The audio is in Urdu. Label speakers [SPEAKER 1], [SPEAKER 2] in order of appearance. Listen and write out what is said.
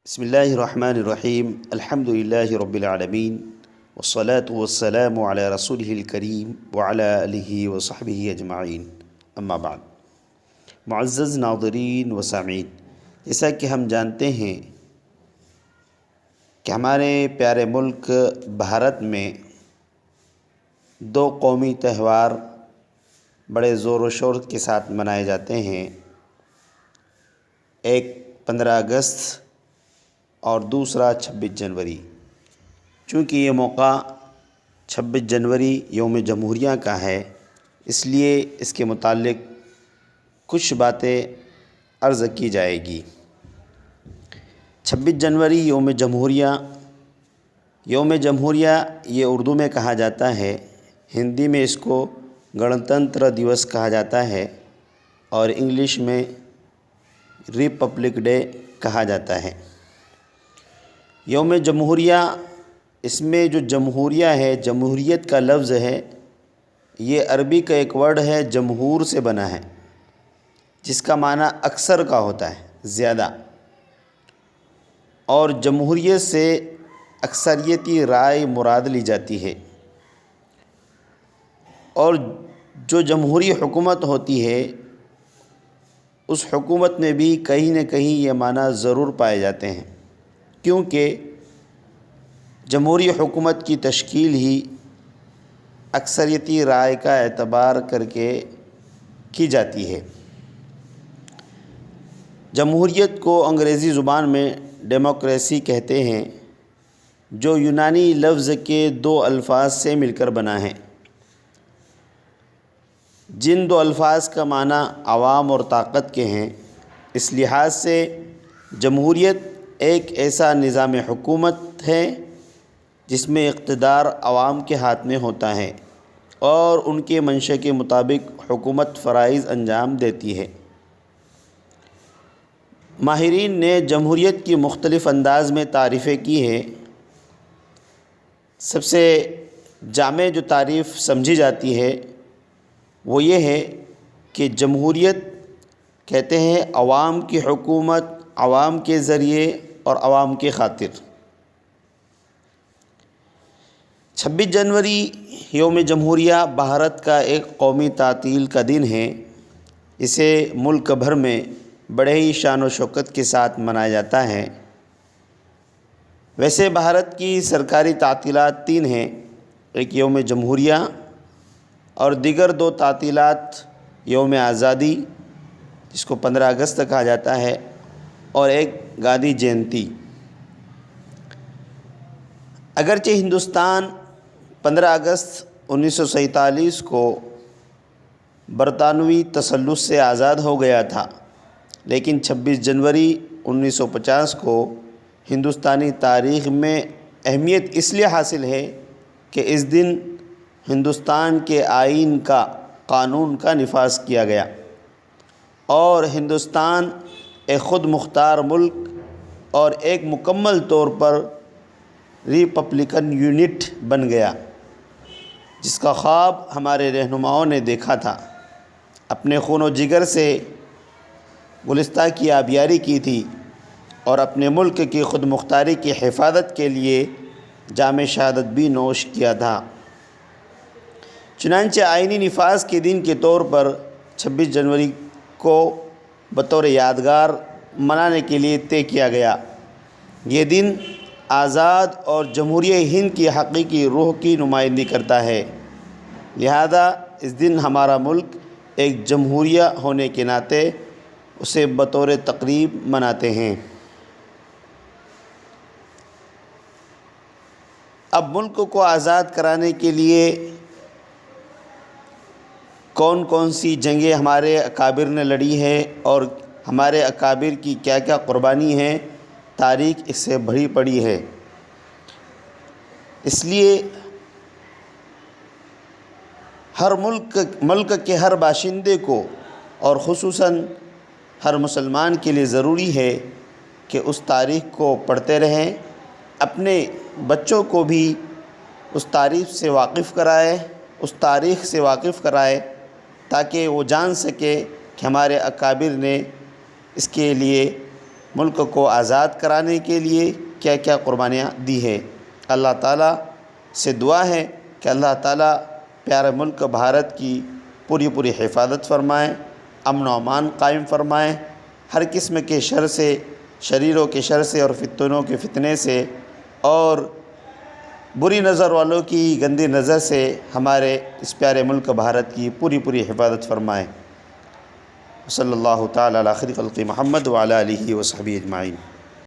[SPEAKER 1] بسم اللہ الرحمن الرحیم الحمد للہ رب العالمین والصلاة والسلام علی رسولہ الکریم وعلی آلہ وصحبہ اجمعین اما بعد۔ معزز ناظرین و سامعین، جیسا کہ ہم جانتے ہیں کہ ہمارے پیارے ملک بھارت میں دو قومی تہوار بڑے زور و شور کے ساتھ منائے جاتے ہیں، ایک 15 اگست اور دوسرا 26 جنوری۔ چونکہ یہ موقع 26 جنوری یوم جمہوریہ کا ہے، اس لیے اس کے متعلق کچھ باتیں عرض کی جائے گی۔ 26 جنوری یوم جمہوریہ یہ اردو میں کہا جاتا ہے، ہندی میں اس کو گنتنتر دیوس کہا جاتا ہے اور انگلش میں ریپبلک ڈے کہا جاتا ہے۔ یوم جمہوریہ، اس میں جو جمہوریہ ہے، جمہوریت کا لفظ ہے، یہ عربی کا ایک ورڈ ہے، جمہور سے بنا ہے، جس کا معنی اکثر کا ہوتا ہے، زیادہ، اور جمہوریت سے اکثریتی رائے مراد لی جاتی ہے۔ اور جو جمہوری حکومت ہوتی ہے، اس حکومت میں بھی کہیں نہ کہیں یہ معنی ضرور پائے جاتے ہیں، کیونکہ جمہوری حکومت کی تشکیل ہی اکثریتی رائے کا اعتبار کر کے کی جاتی ہے۔ جمہوریت کو انگریزی زبان میں ڈیموکریسی کہتے ہیں، جو یونانی لفظ کے دو الفاظ سے مل کر بنا ہے، جن دو الفاظ کا معنی عوام اور طاقت کے ہیں۔ اس لحاظ سے جمہوریت ایک ایسا نظام حکومت ہے جس میں اقتدار عوام کے ہاتھ میں ہوتا ہے اور ان کے منشا کے مطابق حکومت فرائض انجام دیتی ہے۔ ماہرین نے جمہوریت کی مختلف انداز میں تعریفیں کی ہیں۔ سب سے جامع جو تعریف سمجھی جاتی ہے وہ یہ ہے کہ جمہوریت کہتے ہیں عوام کی حکومت، عوام کے ذریعے اور عوام کی خاطر۔ 26 جنوری یوم جمہوریہ بھارت کا ایک قومی تعطیل کا دن ہے۔ اسے ملک بھر میں بڑے ہی شان و شوکت کے ساتھ منایا جاتا ہے۔ ویسے بھارت کی سرکاری تعطیلات 3 ہیں، ایک یوم جمہوریہ اور دیگر 2 تعطیلات یوم آزادی، جس کو 15 اگست کہا جاتا ہے، اور ایک گاندھی جینتی۔ اگرچہ ہندوستان 15 اگست 1947 کو برطانوی تسلط سے آزاد ہو گیا تھا، لیکن 26 جنوری 1950 کو ہندوستانی تاریخ میں اہمیت اس لیے حاصل ہے کہ اس دن ہندوستان کے آئین کا، قانون کا نفاذ کیا گیا اور ہندوستان ایک خود مختار ملک اور ایک مکمل طور پر ریپبلکن یونٹ بن گیا، جس کا خواب ہمارے رہنماؤں نے دیکھا تھا، اپنے خون و جگر سے گلستہ کی آبیاری کی تھی اور اپنے ملک کی خود مختاری کی حفاظت کے لیے جام شہادت بھی نوش کیا تھا۔ چنانچہ آئینی نفاذ کے دن کے طور پر 26 جنوری کو بطور یادگار منانے کے لیے طے کیا گیا۔ یہ دن آزاد اور جمہوریہ ہند کی حقیقی روح کی نمائندگی کرتا ہے، لہذا اس دن ہمارا ملک ایک جمہوریہ ہونے کے ناطے اسے بطور تقریب مناتے ہیں۔ اب ملک کو آزاد کرانے کے لیے کون کون سی جنگیں ہمارے اکابر نے لڑی ہے اور ہمارے اکابر کی کیا کیا قربانی ہے، تاریخ اس سے بھری پڑی ہے۔ اس لیے ہر ملک کے ہر باشندے کو اور خصوصاً ہر مسلمان کے لیے ضروری ہے کہ اس تاریخ کو پڑھتے رہیں، اپنے بچوں کو بھی اس تاریخ سے واقف کرائے تاکہ وہ جان سکے کہ ہمارے اکابر نے اس کے لیے ملک کو آزاد کرانے کے لیے کیا کیا قربانیاں دی ہے۔ اللہ تعالیٰ سے دعا ہے کہ اللہ تعالیٰ پیارے ملک بھارت کی پوری حفاظت فرمائیں، امن و امان قائم فرمائیں، ہر قسم کے شر سے، شریروں کے شر سے اور فتنوں کے فتنے سے اور بری نظر والوں کی گندی نظر سے ہمارے اس پیارے ملک بھارت کی پوری حفاظت فرمائیں۔ صلی اللہ تعالی علی خیر خلق محمد وعلی آلہ وصحبہ اجمعین۔